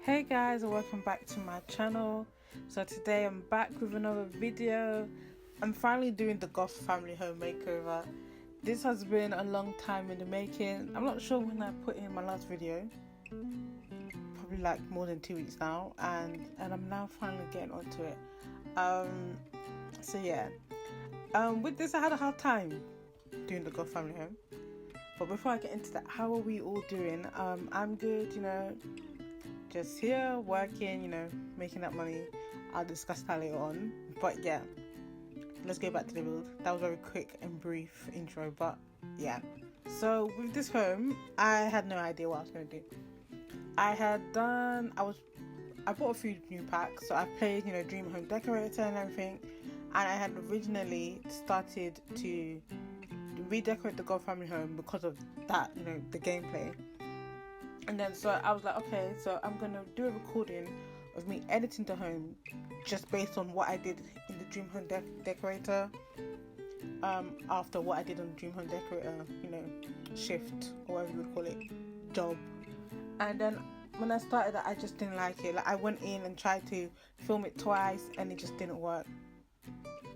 Hey guys, and welcome back to my channel. So today I'm back with another video. I'm finally doing the Goth family home makeover. This has been a long time in the making. I'm not sure when I put in my last video, probably like more than 2 weeks now, and I'm now finally getting onto it. With this I had a hard time doing the Goth family home. But before I get into that, how are we all doing? I'm good, just here working, making that money. I'll discuss that later on. But yeah, let's go back to the build. That was a very quick and brief intro, but yeah. So with this home, I had no idea what I was going to do. I bought a few new packs. So I played, Dream Home Decorator and everything. And I had originally started to redecorate the Goth family home because of that, the gameplay. And then so I was like, okay, so I'm gonna do a recording of me editing the home just based on what I did in the Dream Home Decorator, after what I did on the Dream Home Decorator, shift or whatever you would call it, job. And then when I started that, I just didn't like it. Like, I went in and tried to film it twice and it just didn't work.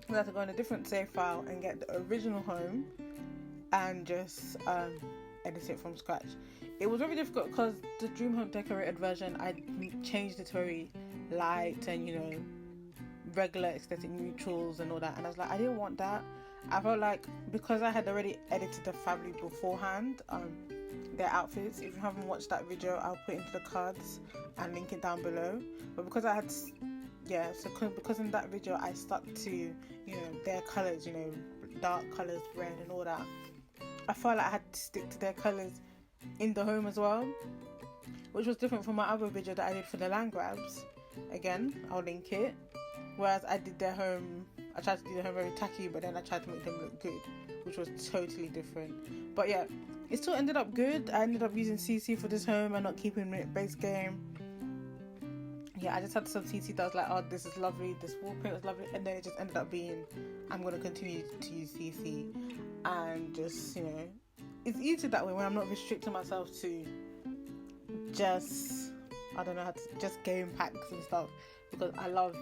I had to go in a different save file and get the original home and just edit it from scratch. It was very difficult because the Dream Home Decorated version, I changed it to very light and regular aesthetic neutrals and all that, and I was like, I didn't want that. I felt like because I had already edited the family beforehand, their outfits, if you haven't watched that video, I'll put it into the cards and link it down below. But because I had because in that video I stuck to their colours, dark colours, red and all that, I felt like I had to stick to their colours in the home as well, which was different from my other video that I did for the land grabs. Again, I'll link it. Whereas I tried to do the home very tacky, but then I tried to make them look good, which was totally different. But yeah, it still ended up good. I ended up using CC for this home and not keeping it base game. Yeah, I just had some CC that was like, oh, this is lovely, this wall paint was lovely, and then it just ended up being, I'm going to continue to use CC, and just, it's easier that way when I'm not restricting myself to just game packs and stuff, because I love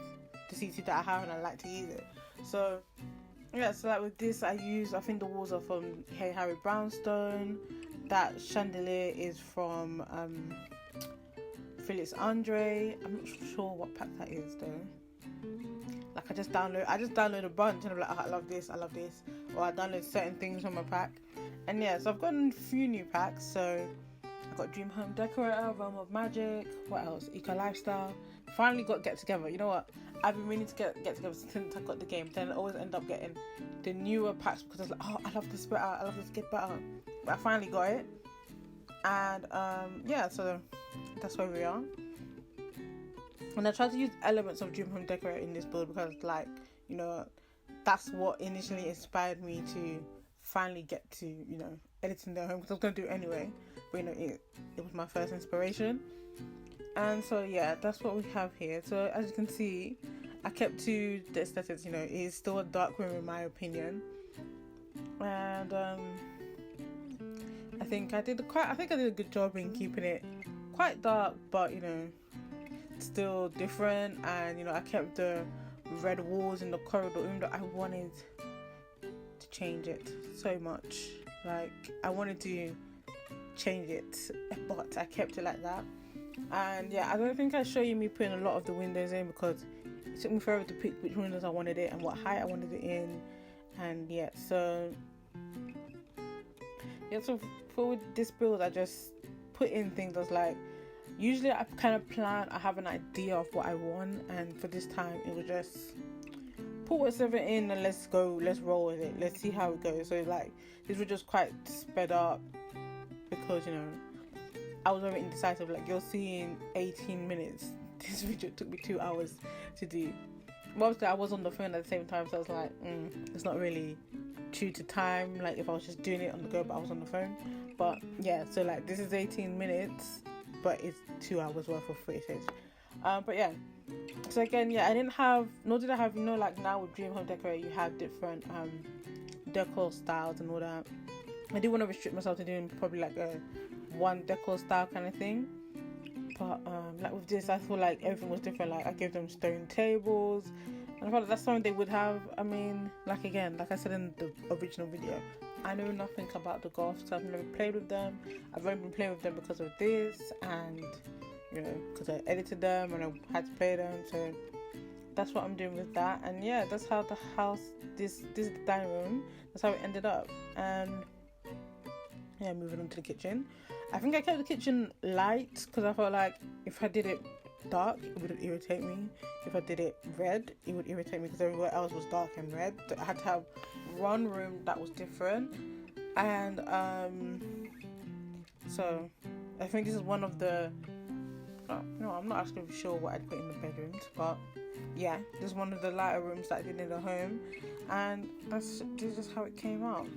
the CC that I have and I like to use it. So yeah, so like with this, I think the walls are from Hey Harry Brownstone. That chandelier is from Phyllis Andre. I'm not sure what pack that is though. Like I just download a bunch and I'm like, oh, I love this, or I download certain things from my pack. And yeah, so I've gotten a few new packs. So I got Dream Home Decorator, Realm of Magic, what else? Eco Lifestyle. Finally got Get Together. You know what? I've been meaning to get together since I got the game. Then I always end up getting the newer packs because I was like, oh, I love this better, I love this get better. But I finally got it. And so that's where we are. And I tried to use elements of Dream Home Decorator in this build because, that's what initially inspired me to finally get to, editing the home, because I was going to do it anyway. But, it was my first inspiration. And so, yeah, that's what we have here. So, as you can see, I kept to the aesthetics, it is still a dark room in my opinion. And, I think I did a good job in keeping it quite dark, but still different. And I kept the red walls in the corridor, even though I wanted to change it so much. Like, I wanted to change it, but I kept it like that. And yeah, I don't think I show you me putting a lot of the windows in because it took me forever to pick which windows I wanted it and what height I wanted it in. And yeah, so for this build, I just put in things that's like, usually I kind of plan, I have an idea of what I want, and for this time it was just put whatever in and let's roll with it, let's see how it goes. So like this was just quite sped up because I was very indecisive. Like you're seeing 18 minutes, this video took me 2 hours to do. But obviously I was on the phone at the same time, so I was like, it's not really true to time, like if I was just doing it on the go but I was on the phone. But yeah, so like this is 18 minutes but it's 2 hours worth of footage. But yeah, so again, yeah, nor did I have like now with Dream Home Decorator you have different decor styles and all that. I do want to restrict myself to doing probably like a one decor style kind of thing, But like with this, I feel like everything was different. Like I gave them stone tables, and I felt like that's something they would have. I mean, like again, like I said in the original video, I know nothing about the Goths. I've never played with them. I've only been playing with them because of this, and you know, because I edited them and I had to play them. So that's what I'm doing with that. And yeah, that's how the house. This is the dining room. That's how it ended up. And yeah, moving on to the kitchen. I think I kept the kitchen light because I felt like if I did it dark, it would irritate me. If I did it red, it would irritate me because everywhere else was dark and red. So I had to have one room that was different. And so I think this is one of the no, I'm not actually sure what I'd put in the bedrooms, but yeah, this is one of the lighter rooms that I did in the home, and this is just how it came out.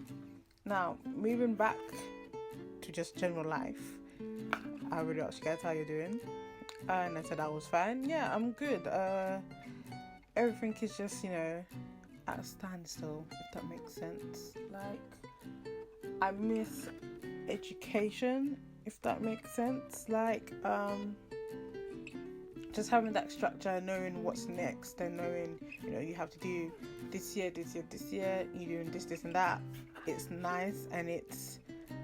Now, moving back to just general life, I really asked you guys how you're doing, and I said I was fine. Yeah, I'm good. Everything is just, you know, at a standstill, if that makes sense. Like, I miss education, if that makes sense. Like, just having that structure, knowing what's next, and knowing, you know, you have to do this year, you're doing this and that. It's nice, and it's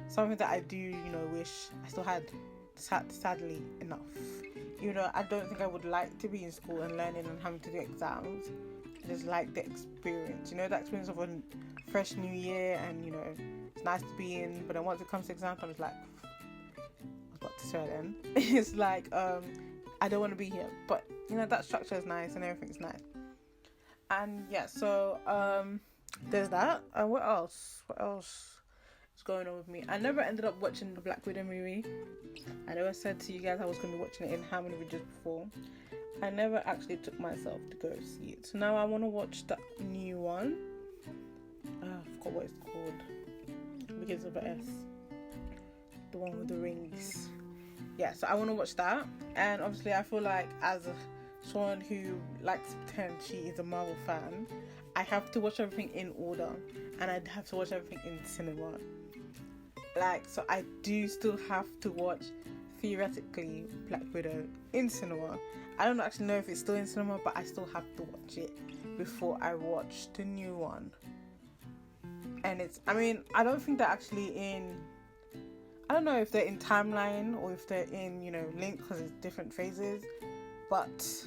something that I do, you know, wish I still had, sadly enough. You know, I don't think I would like to be in school and learning and having to do exams. I just like the experience, you know, the experience of a fresh new year, and, you know, it's nice to be in, but then once it comes to exam time, it's like, I was about to say then, it's like, I don't want to be here, but you know, that structure is nice and everything's nice. And yeah, so there's that. And what else is going on with me? I never ended up watching the Black Widow movie. I never said to you guys I was going to be watching it in how many videos before. I never actually took myself to go see it. So now I want to watch the new one. I forgot what it's called. It begins with an S. The one with the rings. Yeah, so I want to watch that. And obviously I feel like as someone who likes to pretend she is a Marvel fan, I have to watch everything in order, and I'd have to watch everything in cinema. Like, so I do still have to watch, theoretically, Black Widow in cinema. I don't actually know if it's still in cinema, but I still have to watch it before I watch the new one. And it's, I mean, I don't think they're actually in, I don't know if they're in timeline or if they're in, you know, link, because it's different phases, but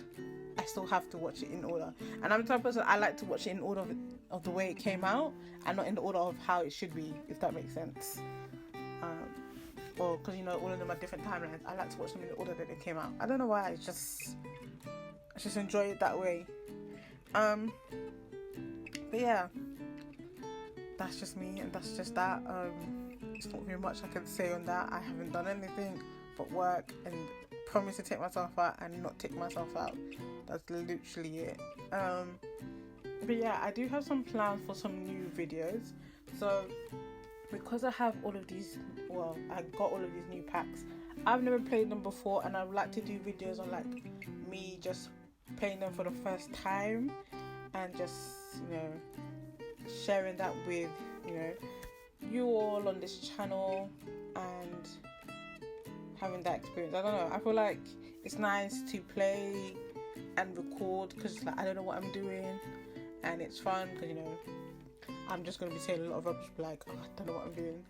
I still have to watch it in order. And I'm the type of person, I like to watch it in order of the way it came out, and not in the order of how it should be, if that makes sense. Or because, you know, all of them are different timelines. I like to watch them in the order that they came out. I don't know why, I just enjoy it that way. But yeah, that's just me, and that's just that. There's not very much I can say on that. I haven't done anything but work and promise to take myself out and not take myself out. That's literally it. But yeah, I do have some plans for some new videos. So because I have all of these, well, I got all of these new packs, I've never played them before, and I would like to do videos on like me just playing them for the first time, and just, you know, sharing that with, you know, you all on this channel, and having that experience. I don't know, I feel like it's nice to play and record, because like, I don't know what I'm doing, and it's fun because, you know, I'm just going to be saying a lot of rubbish, like, oh, I don't know what I'm doing,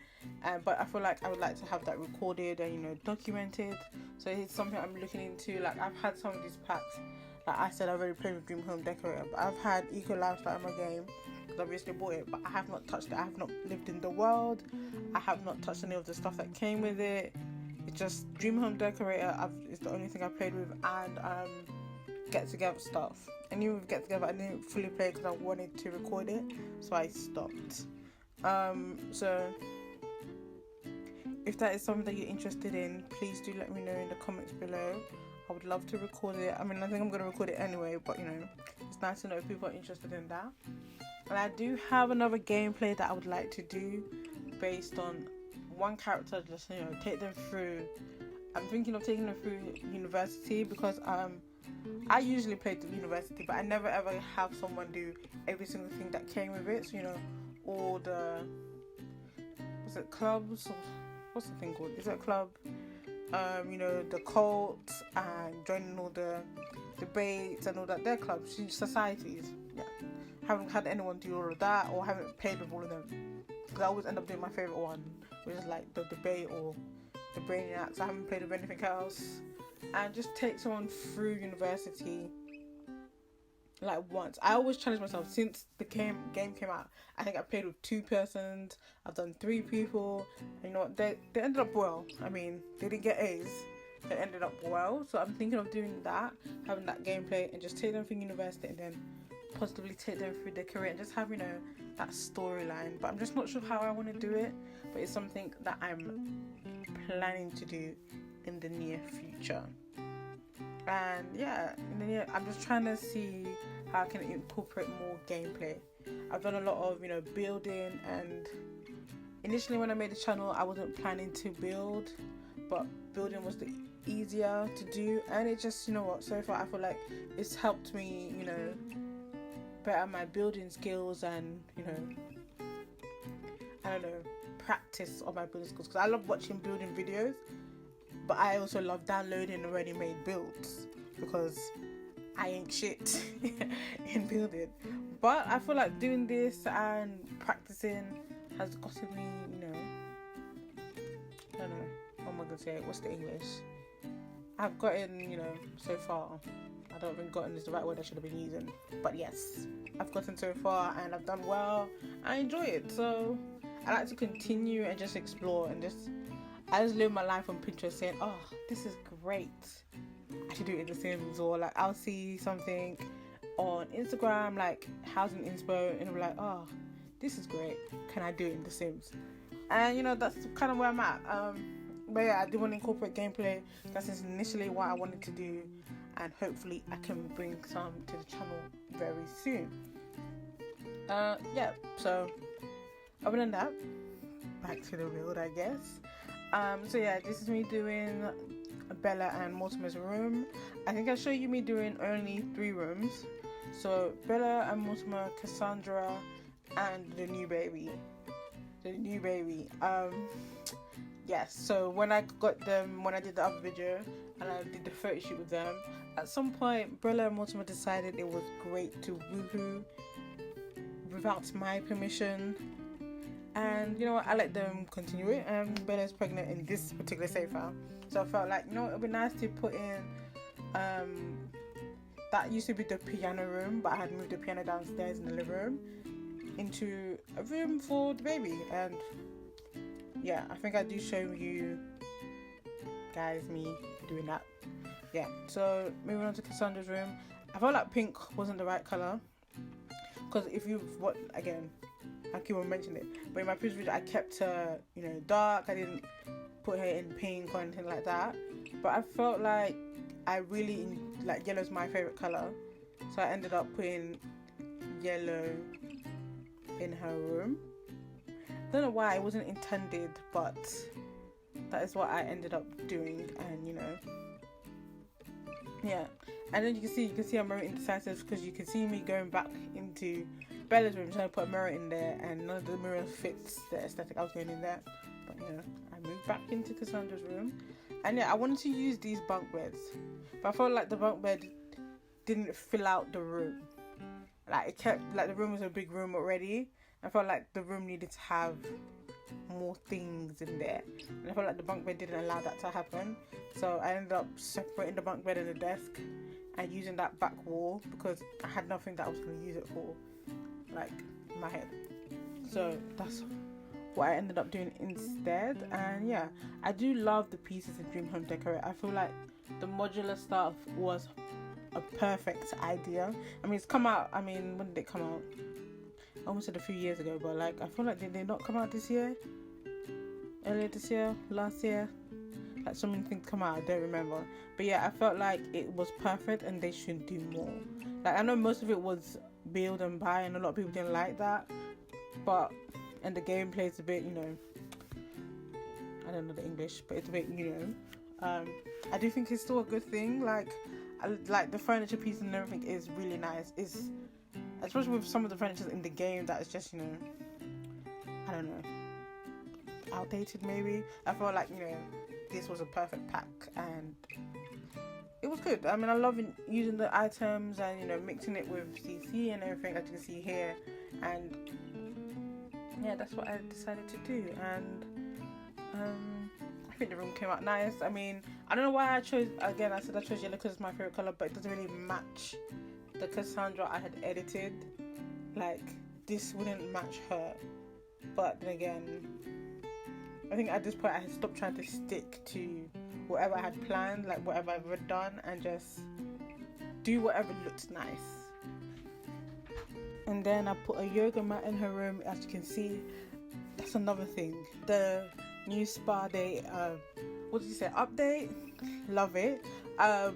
but I feel like I would like to have that recorded and, you know, documented. So it's something I'm looking into. Like, I've had some of these packs, like I said, I've already played with Dream Home Decorator, but I've had Eco Lifestyle in my game because I obviously bought it, but I have not touched it. I have not lived in the world. I have not touched any of the stuff that came with it. It's just Dream Home Decorator is the only thing I played with, and Get Together stuff. And even with Get Together, I didn't fully play because I wanted to record it, so I stopped. So if that is something that you're interested in, please do let me know in the comments below. I would love to record it. I mean, I think I'm going to record it anyway, but, you know, it's nice to know if people are interested in that. And I do have another gameplay that I would like to do based on one character, just, you know, take them through. I'm thinking of taking them through university, because I usually play the university, but I never ever have someone do every single thing that came with it. So, you know, all the, was it clubs, or what's the thing called? Is it a club? you know, the cult and joining all the debates and all that. They're clubs, societies. Yeah, haven't had anyone do all of that, or haven't played with all of them. Because I always end up doing my favorite one, which is like the debate or the brainiacs. I haven't played with anything else, and just take someone through university. Like once, I always challenge myself since the game came out. I think I played with 2 persons. I've done 3 people. You know, they ended up well. I mean, they didn't get A's. They ended up well. So I'm thinking of doing that, having that gameplay, and just take them through university, and then positively take them through their career, and just have, you know, that storyline. But I'm just not sure how I want to do it. But it's something that I'm planning to do in the near future. And yeah, I'm just trying to see how I can incorporate more gameplay. I've done a lot of, you know, building, and initially when I made the channel I wasn't planning to build, but building was the easier to do, and it just, you know what, so far I feel like it's helped me, you know, better my building skills, and, you know, I don't know, practice on my building skills, because I love watching building videos, but I also love downloading already made builds, because I ain't shit in building. But I feel like doing this and practicing has gotten me, you know, I don't know, what am I gonna say? What's the English? I've gotten, you know, so far. I don't think gotten is the right word I should have been using. But yes, I've gotten so far and I've done well. I enjoy it. So I like to continue and just explore, and I just live my life on Pinterest saying, oh, this is great. I should do it in The Sims, or like I'll see something on Instagram like housing inspo, and I'll be like, oh, this is great. Can I do it in The Sims? And you know, that's kind of where I'm at. But yeah, I do want to incorporate gameplay. That's initially what I wanted to do, and hopefully I can bring some to the channel very soon. Yeah, so other than that, back to the build, I guess. So yeah, this is me doing Bella and Mortimer's room. I think I'll show you me doing only 3 rooms. So Bella and Mortimer, Cassandra, and the new baby. Yes, so when I got them, when I did the other video and I did the photo shoot with them, at some point Bella and Mortimer decided it was great to woohoo without my permission. And you know what, I let them continue it, and Bella's pregnant in this particular safe house. So I felt like, you know, it would be nice to put in, that used to be the piano room, but I had moved the piano downstairs in the living room into a room for the baby. And yeah, I think I do show you guys me doing that. Yeah, so moving on to Cassandra's room. I felt like pink wasn't the right colour, because if you've what again, I keep on mentioning it, but in my previous video I kept her, you know, dark. I didn't put her in pink or anything like that, but I felt like I really like yellow's my favourite colour, so I ended up putting yellow in her room. Don't know why, it wasn't intended, but that is what I ended up doing. And you know, yeah, and then you can see I'm very indecisive, because you can see me going back into Bella's room trying to put a mirror in there, and none of the mirror fits the aesthetic I was going in there. But you know, I moved back into Cassandra's room, and yeah, I wanted to use these bunk beds, but I felt like the bunk bed didn't fill out the room. Like it kept, like the room was a big room already. I felt like the room needed to have more things in there, and I felt like the bunk bed didn't allow that to happen. So I ended up separating the bunk bed and the desk, and using that back wall, because I had nothing that I was going to use it for, like in my head. So that's what I ended up doing instead. And yeah, I do love the pieces in Dream Home Decorate. I feel like the modular stuff was a perfect idea. I mean, it's come out, I mean, when did it come out? Almost said a few years ago, but like I feel like, did they not come out this year? Earlier this year? Last year? Like so many things come out, I don't remember. But yeah, I felt like it was perfect and they should do more. Like I know most of it was build and buy, and a lot of people didn't like that, but and the gameplay is a bit, you know, I don't know the English, but it's a bit, you know, I do think it's still a good thing. Like the furniture piece and everything is really nice. It's especially with some of the furniture in the game that is just, you know, I don't know, outdated maybe. I feel like, you know, this was a perfect pack, and it was good. I mean, I love using the items and, you know, mixing it with CC and everything, as you can see here. And yeah, that's what I decided to do. And I think the room came out nice. I mean, I don't know why I chose, again, I said I chose yellow because it's my favorite color, but it doesn't really match the Cassandra I had edited. Like, this wouldn't match her. But then again, I think at this point I had stopped trying to stick to whatever I had planned, like whatever I've ever done, and just do whatever looks nice. And then I put a yoga mat in her room. As you can see, that's another thing. The new spa day, what did you say, update? Love it. I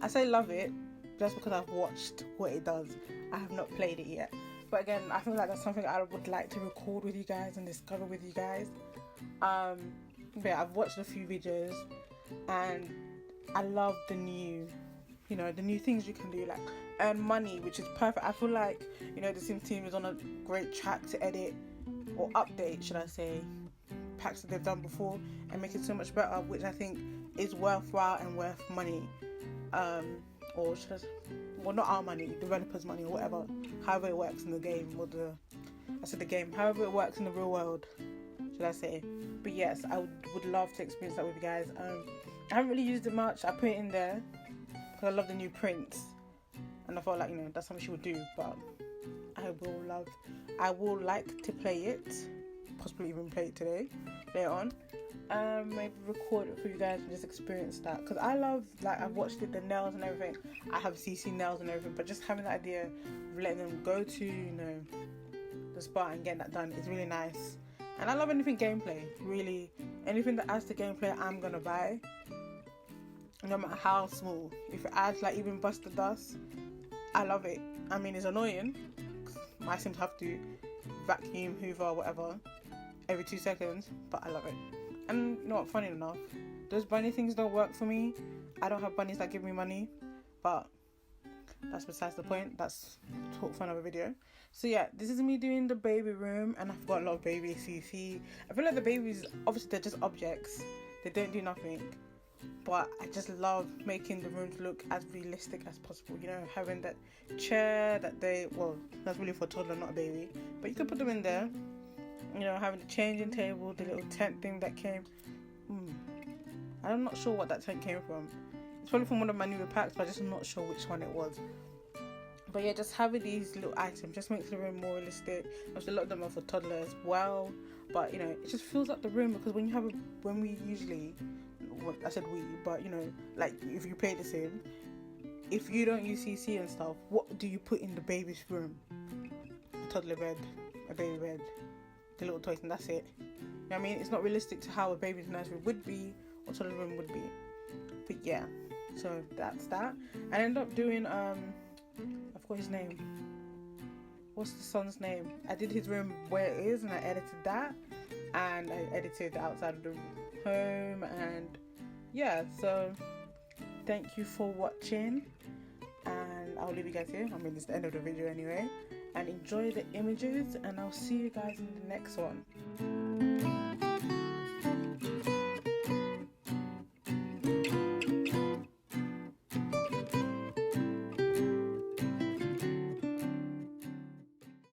say love it just because I've watched what it does. I have not played it yet. But again, I feel like that's something I would like to record with you guys and discover with you guys. But yeah, I've watched a few videos and I love the new, you know, the new things you can do, like earn money, which is perfect. I feel like, you know, the Sims team is on a great track to edit or update, should I say, packs that they've done before and make it so much better, which I think is worthwhile and worth money. Or should I say, well, not our money, developers' money, or whatever, however it works in the game, or the game, however it works in the real world, should I say. But yes, I would love to experience that with you guys. I haven't really used it much. I put it in there because I love the new prints, and I felt like, you know, that's something she would do. But I will like to play it, possibly even play it today, later on. Maybe record it for you guys and just experience that, because I love, like, I've watched it, the nails and everything. I have CC nails and everything, but just having the idea of letting them go to, you know, the spa and getting that done is really nice. And I love anything gameplay, really. Anything that adds to gameplay, I'm gonna buy, no matter how small. If it adds, like, even Buster Dust, I love it. I mean, it's annoying, my Sims have to vacuum, hoover, whatever, every 2 seconds, but I love it. And you know what, funny enough, those bunny things don't work for me. I don't have bunnies that give me money, but that's besides the point. That's talk for another video. So yeah, this is me doing the baby room, and I've got a lot of baby CC. I feel like the babies, obviously they're just objects, they don't do nothing, but I just love making the rooms look as realistic as possible. You know, having that chair that that's really for a toddler, not a baby, but you can put them in there. You know, having the changing table, the little tent thing that came. I'm not sure what that tent came from. It's probably from one of my newer packs, but I'm just not sure which one it was. But yeah, just having these little items just makes the room more realistic. Obviously, a lot of them are for toddlers as well, but you know, it just fills up the room, because when we usually, well, I said we, but you know, like if you play the Sim, if you don't use CC and stuff, what do you put in the baby's room? A toddler bed, a baby bed, the little toys, and that's it. You know what I mean? It's not realistic to how a baby's nursery would be or toddler room would be. But yeah, so that's that. I ended up doing I forgot his name. What's the son's name? I did his room where it is, and I edited that, and I edited the outside of the home, and yeah. So thank you for watching, and I'll leave you guys here. I mean, it's the end of the video anyway. And enjoy the images, and I'll see you guys in the next one.